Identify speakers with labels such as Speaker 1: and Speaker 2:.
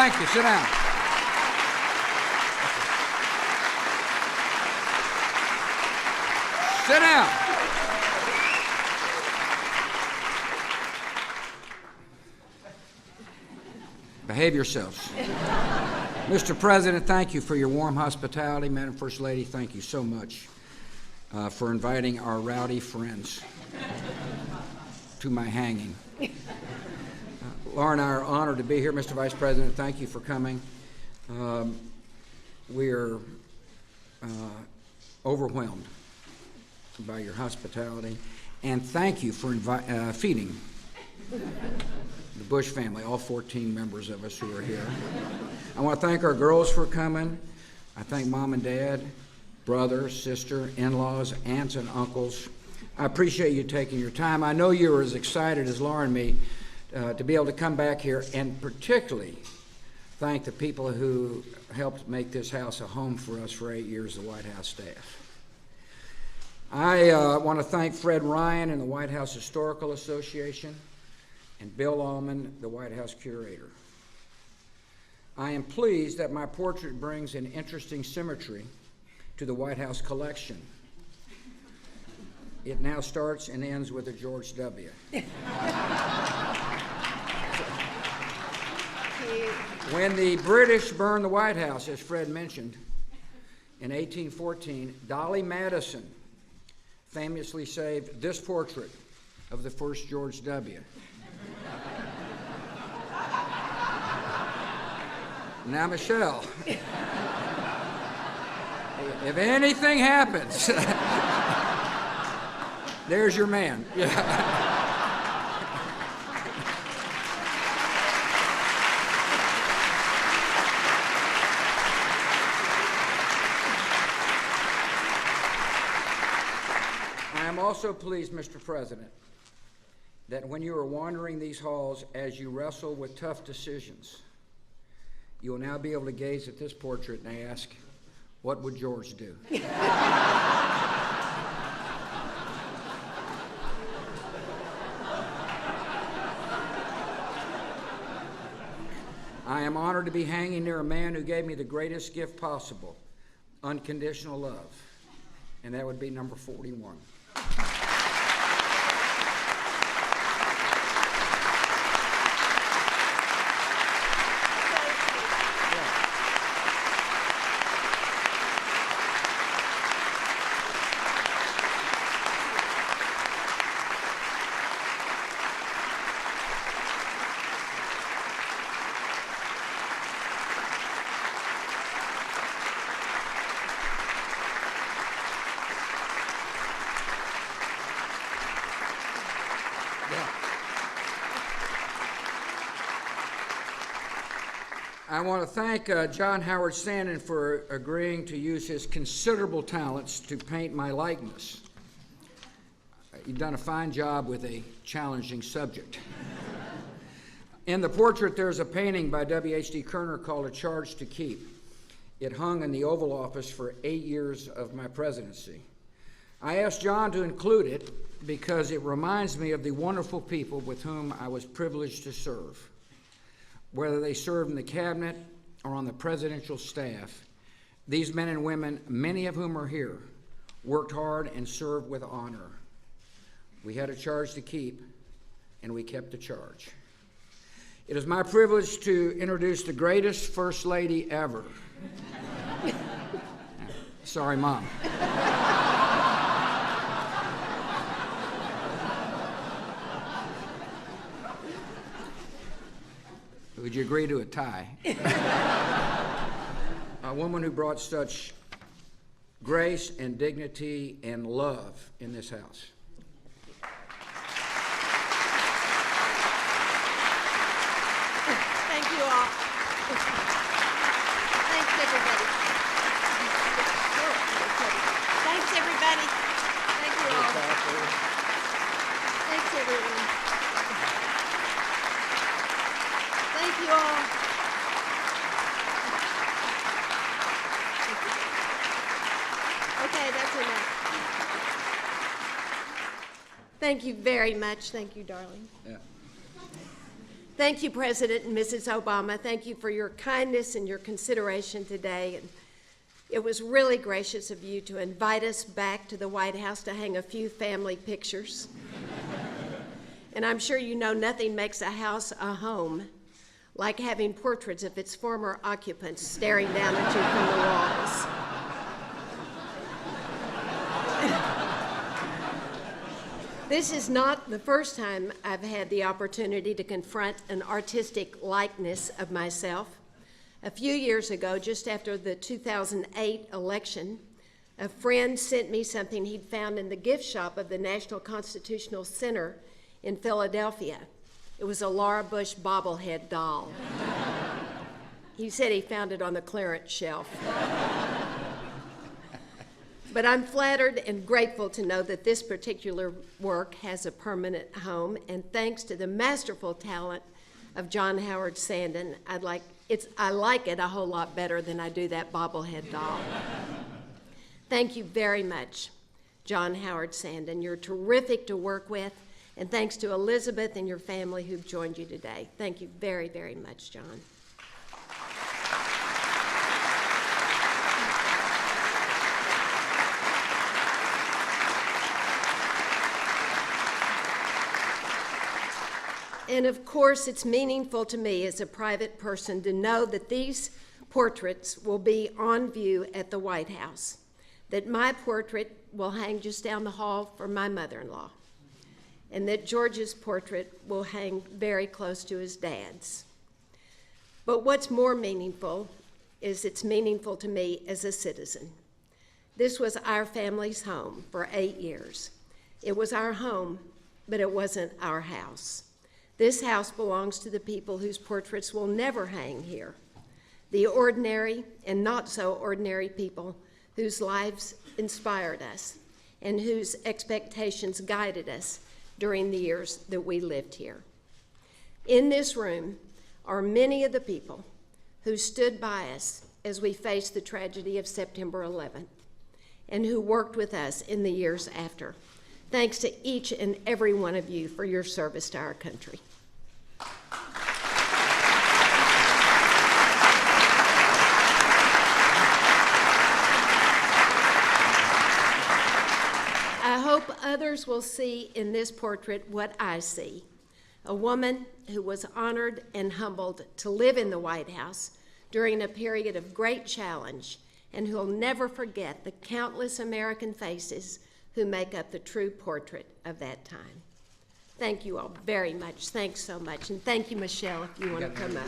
Speaker 1: Thank you. Sit down. Sit down. Behave yourselves. Mr. President, thank you for your warm hospitality. Madam First Lady, thank you so much for inviting our rowdy friends to my hanging. Laura and I are honored to be here. Mr. Vice President, thank you for coming. We are overwhelmed by your hospitality, and thank you for feeding the Bush family, all 14 members of us who are here. I want to thank our girls for coming. I thank Mom and Dad, brother, sister, in-laws, aunts and uncles. I appreciate you taking your time. I know you were as excited as Laura and me to be able to come back here, and particularly thank the people who helped make this house a home for us for 8 years, the White House staff. I want to thank Fred Ryan and the White House Historical Association and Bill Allman, the White House curator. I am pleased that my portrait brings an interesting symmetry to the White House collection. It now starts and ends with a George W. When the British burned the White House, as Fred mentioned, in 1814, Dolly Madison famously saved this portrait of the first George W. Now, Michelle, if anything happens, there's your man. Yeah. I am also pleased, Mr. President, that when you are wandering these halls as you wrestle with tough decisions, you will now be able to gaze at this portrait and ask, what would George do? I am honored to be hanging near a man who gave me the greatest gift possible, unconditional love, and that would be number 41. I want to thank John Howard Sandin for agreeing to use his considerable talents to paint my likeness. You've done a fine job with a challenging subject. In the portrait, there's a painting by W.H.D. Kerner called A Charge to Keep. It hung in the Oval Office for 8 years of my presidency. I asked John to include it because it reminds me of the wonderful people with whom I was privileged to serve. Whether they served in the cabinet or on the presidential staff, these men and women, many of whom are here, worked hard and served with honor. We had a charge to keep, and we kept the charge. It is my privilege to introduce the greatest First Lady ever. Sorry, Mom. Would you agree to a tie? A woman who brought such grace and dignity and love in this house.
Speaker 2: Thank you all. Thanks, everybody. Thanks, everybody. Thank you all. Thanks, everyone. Thank you all. Okay, that's enough. Thank you very much. Thank you, darling.
Speaker 1: Yeah.
Speaker 2: Thank you, President and Mrs. Obama. Thank you for your kindness and your consideration today. And it was really gracious of you to invite us back to the White House to hang a few family pictures. And I'm sure you know nothing makes a house a home like having portraits of its former occupants staring down at you from the walls. This is not the first time I've had the opportunity to confront an artistic likeness of myself. A few years ago, just after the 2008 election, a friend sent me something he'd found in the gift shop of the National Constitutional Center in Philadelphia. It was a Laura Bush bobblehead doll. He said he found it on the clearance shelf. But I'm flattered and grateful to know that this particular work has a permanent home, and thanks to the masterful talent of John Howard Sandin, I like it a whole lot better than I do that bobblehead doll. Thank you very much, John Howard Sandin. You're terrific to work with, and thanks to Elizabeth and your family who've joined you today. Thank you very, very much, John. And of course, it's meaningful to me as a private person to know that these portraits will be on view at the White House, that my portrait will hang just down the hall for my mother-in-law, and that George's portrait will hang very close to his dad's. But what's more meaningful is it's meaningful to me as a citizen. This was our family's home for 8 years. It was our home, but it wasn't our house. This house belongs to the people whose portraits will never hang here, the ordinary and not so ordinary people whose lives inspired us and whose expectations guided us during the years that we lived here. In this room are many of the people who stood by us as we faced the tragedy of September 11th and who worked with us in the years after. Thanks to each and every one of you for your service to our country. I hope others will see in this portrait what I see, a woman who was honored and humbled to live in the White House during a period of great challenge, and who'll never forget the countless American faces who make up the true portrait of that time. Thank you all very much. Thanks so much. And thank you, Michelle, if you want to come up.